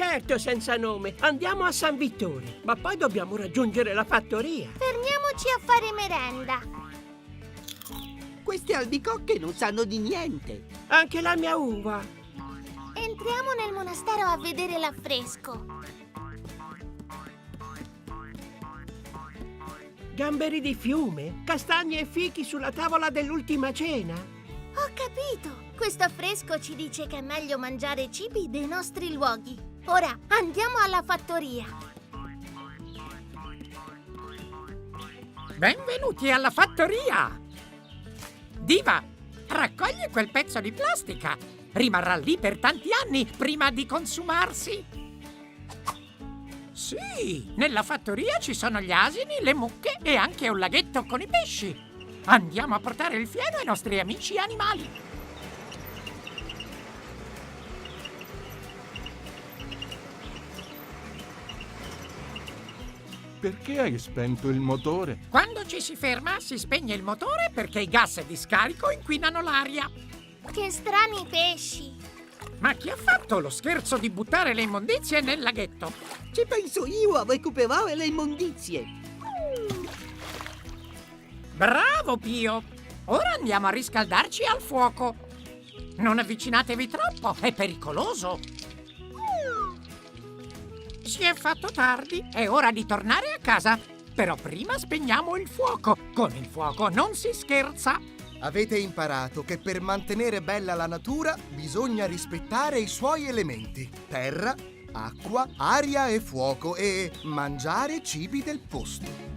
Certo, senza nome. Andiamo a San Vittore, ma poi dobbiamo raggiungere la fattoria. Fermiamoci a fare merenda. Queste albicocche non sanno di niente. Anche la mia uva. Entriamo nel monastero a vedere l'affresco. Gamberi di fiume, castagne e fichi sulla tavola dell'ultima cena. Ho capito! Questo affresco ci dice che è meglio mangiare cibi dei nostri luoghi. Ora andiamo alla fattoria. Benvenuti alla fattoria! Diva, raccogli quel pezzo di plastica. Rimarrà lì per tanti anni prima di consumarsi. Sì, nella fattoria ci sono gli asini, le mucche e anche un laghetto con i pesci. Andiamo a portare il fieno ai nostri amici animali. Perché hai spento il motore? Quando ci si ferma, si spegne il motore perché i gas di scarico inquinano l'aria. Che strani pesci! Ma chi ha fatto lo scherzo di buttare le immondizie nel laghetto? Ci penso io a recuperare le immondizie. Bravo, Pio! Ora andiamo a riscaldarci al fuoco. Non avvicinatevi troppo, è pericoloso. Si è fatto tardi, è ora di tornare a casa. Però prima spegniamo il fuoco. Con il fuoco non si scherza. Avete imparato che per mantenere bella la natura bisogna rispettare i suoi elementi: terra, acqua, aria e fuoco, e mangiare cibi del posto.